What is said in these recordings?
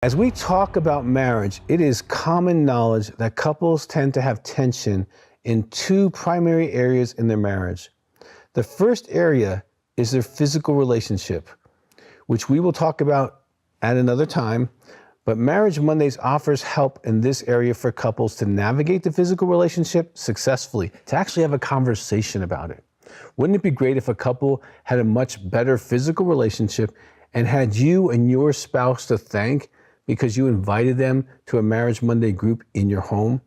As we talk about marriage, it is common knowledge that couples tend to have tension in two primary areas in their marriage. The first area is their physical relationship, which we will talk about at another time. But Marriage Mondays offers help in this area for couples to navigate the physical relationship successfully, to actually have a conversation about it. Wouldn't it be great if a couple had a much better physical relationship and had you and your spouse to thank because you invited them to a Marriage Monday group in your home?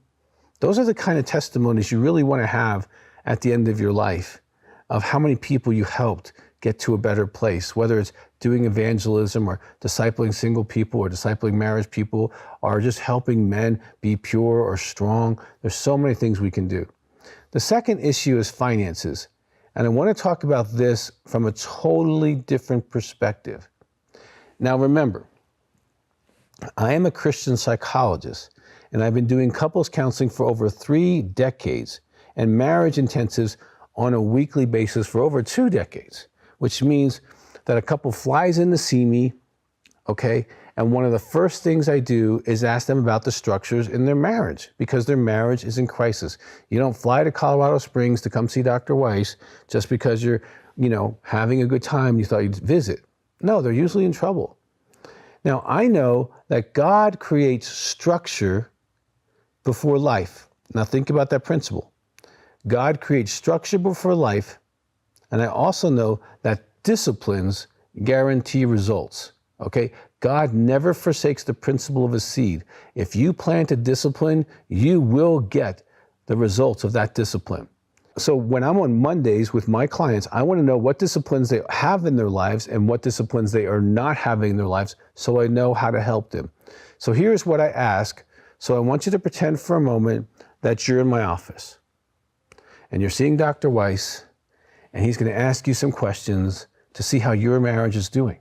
Those are the kind of testimonies you really want to have at the end of your life, of how many people you helped get to a better place, whether it's doing evangelism or discipling single people or discipling marriage people or just helping men be pure or strong. There's so many things we can do. The second issue is finances. And I want to talk about this from a totally different perspective. Now remember, I am a Christian psychologist, and I've been doing couples counseling for over 3 decades and marriage intensives on a weekly basis for over 2 decades, which means that a couple flies in to see me, okay? And one of the first things I do is ask them about the structures in their marriage, because their marriage is in crisis. You don't fly to Colorado Springs to come see Dr. Weiss just because you're, having a good time, you thought you'd visit. No, they're usually in trouble. Now, I know that God creates structure before life. Now, think about that principle. God creates structure before life, and I also know that disciplines guarantee results, okay? God never forsakes the principle of a seed. If you plant a discipline, you will get the results of that discipline. So when I'm on Mondays with my clients, I want to know what disciplines they have in their lives and what disciplines they are not having in their lives, so I know how to help them. So here's what I ask. So I want you to pretend for a moment that you're in my office and you're seeing Dr. Weiss, and he's going to ask you some questions to see how your marriage is doing,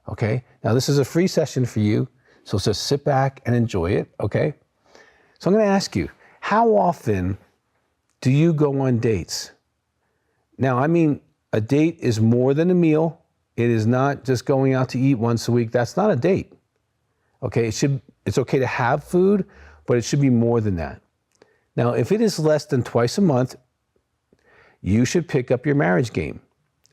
okay? Now this is a free session for you, so just sit back and enjoy it, okay? So I'm going to ask you, how often do you go on dates? Now, I mean, a date is more than a meal. It is not just going out to eat once a week. That's not a date. Okay, it's okay to have food, but it should be more than that. Now, if it is less than twice a month, you should pick up your marriage game.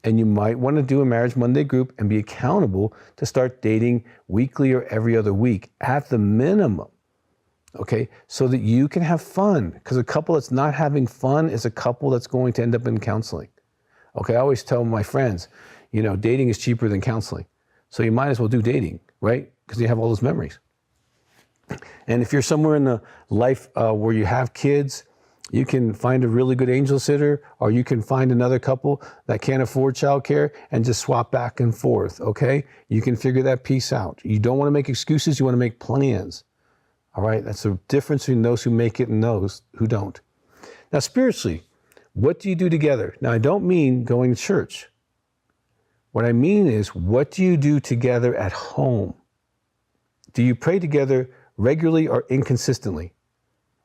And you might want to do a Marriage Monday group and be accountable to start dating weekly or every other week at the minimum. Okay, so that you can have fun, because a couple that's not having fun is a couple that's going to end up in counseling. Okay, I always tell my friends, dating is cheaper than counseling. So you might as well do dating, right? Because you have all those memories. And if you're somewhere in the life where you have kids, you can find a really good angel sitter, or you can find another couple that can't afford childcare and just swap back and forth, okay? You can figure that piece out. You don't want to make excuses, you want to make plans. All right, that's the difference between those who make it and those who don't. Now, spiritually, what do you do together? Now, I don't mean going to church. What I mean is, what do you do together at home? Do you pray together regularly or inconsistently?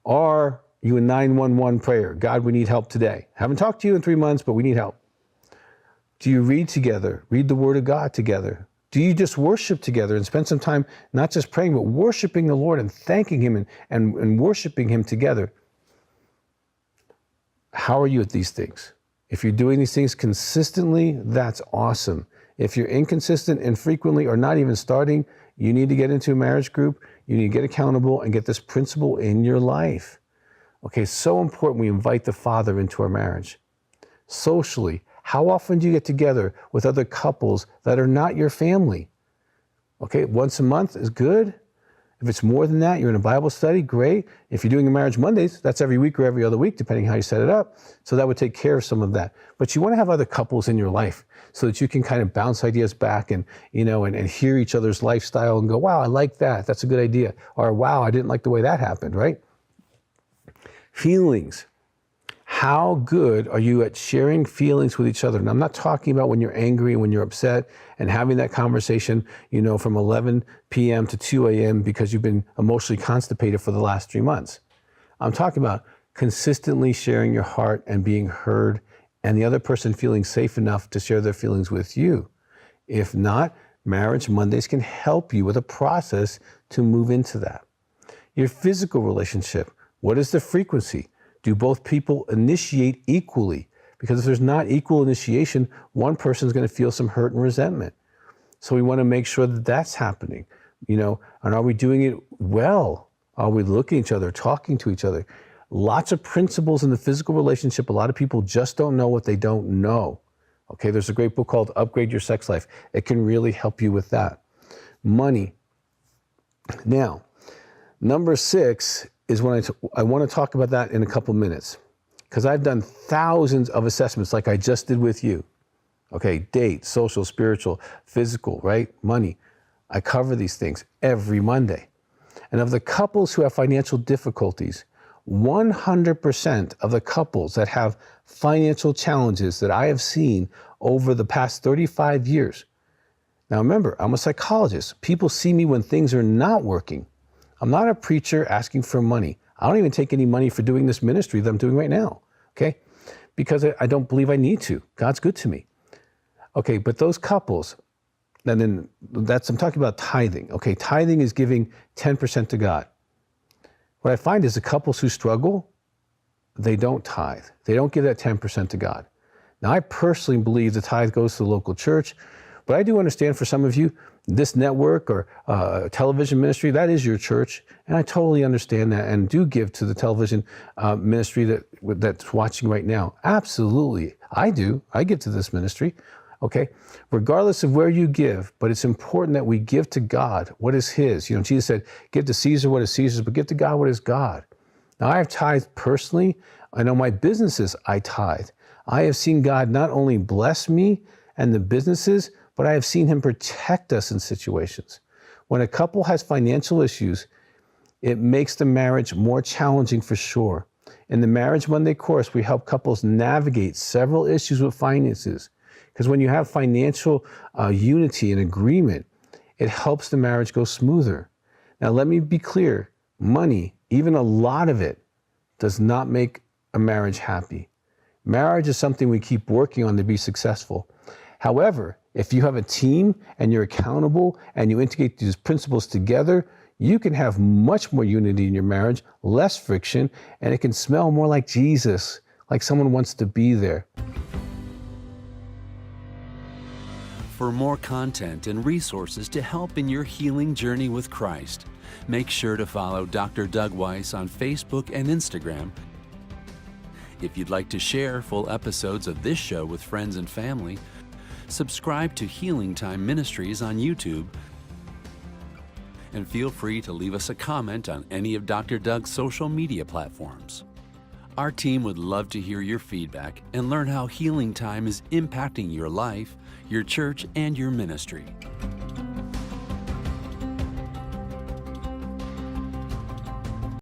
Are you a 911 prayer? God, we need help today. Haven't talked to you in 3 months, but we need help. Do you read together? Read the Word of God together? Do you just worship together and spend some time not just praying, but worshiping the Lord and thanking Him and worshiping Him together? How are you at these things? If you're doing these things consistently, that's awesome. If you're inconsistent and frequently or not even starting, you need to get into a marriage group. You need to get accountable and get this principle in your life. Okay, it's so important we invite the Father into our marriage. Socially, how often do you get together with other couples that are not your family? Okay, once a month is good. If it's more than that, you're in a Bible study, great. If you're doing a Marriage Mondays, that's every week or every other week, depending how you set it up. So that would take care of some of that. But you want to have other couples in your life so that you can kind of bounce ideas back and hear each other's lifestyle and go, wow, I like that. That's a good idea. Or wow, I didn't like the way that happened, right? Feelings. How good are you at sharing feelings with each other? And I'm not talking about when you're angry and when you're upset and having that conversation, from 11 p.m. to 2 a.m. because you've been emotionally constipated for the last 3 months. I'm talking about consistently sharing your heart and being heard, and the other person feeling safe enough to share their feelings with you. If not, Marriage Mondays can help you with a process to move into that. Your physical relationship, what is the frequency? Do both people initiate equally? Because if there's not equal initiation, one person's going to feel some hurt and resentment. So we want to make sure that that's happening, and are we doing it well? Are we looking at each other, talking to each other? Lots of principles in the physical relationship. A lot of people just don't know what they don't know. Okay, there's a great book called Upgrade Your Sex Life. It can really help you with that. Money. Now, number 6 is when I want to talk about that in a couple minutes, because I've done thousands of assessments like I just did with you. Okay, date, social, spiritual, physical, right? Money. I cover these things every Monday. And of the couples who have financial difficulties, 100% of the couples that have financial challenges that I have seen over the past 35 years. Now remember, I'm a psychologist. People see me when things are not working. I'm not a preacher asking for money. I don't even take any money for doing this ministry that I'm doing right now, okay? Because I don't believe I need to. God's good to me. Okay, but those couples, and then I'm talking about tithing. Okay, tithing is giving 10% to God. What I find is the couples who struggle, they don't tithe. They don't give that 10% to God. Now, I personally believe the tithe goes to the local church, but I do understand for some of you, this network or television ministry, that is your church, and I totally understand that and do give to the television ministry that's watching right now. Absolutely, I do. I give to this ministry, okay? Regardless of where you give, but it's important that we give to God what is His. Jesus said, give to Caesar what is Caesar's, but give to God what is God. Now, I have tithed personally. I know my businesses, I tithe. I have seen God not only bless me and the businesses, but I have seen Him protect us in situations. When a couple has financial issues, it makes the marriage more challenging for sure. In the Marriage Monday course, we help couples navigate several issues with finances. Because when you have financial unity and agreement, it helps the marriage go smoother. Now, let me be clear. Money, even a lot of it, does not make a marriage happy. Marriage is something we keep working on to be successful. However, if you have a team and you're accountable and you integrate these principles together, you can have much more unity in your marriage, less friction, and it can smell more like Jesus, like someone wants to be there. For more content and resources to help in your healing journey with Christ, make sure to follow Dr. Doug Weiss on Facebook and Instagram. If you'd like to share full episodes of this show with friends and family, subscribe to Healing Time Ministries on YouTube, and feel free to leave us a comment on any of Dr. Doug's social media platforms. Our team would love to hear your feedback and learn how Healing Time is impacting your life, your church, and your ministry.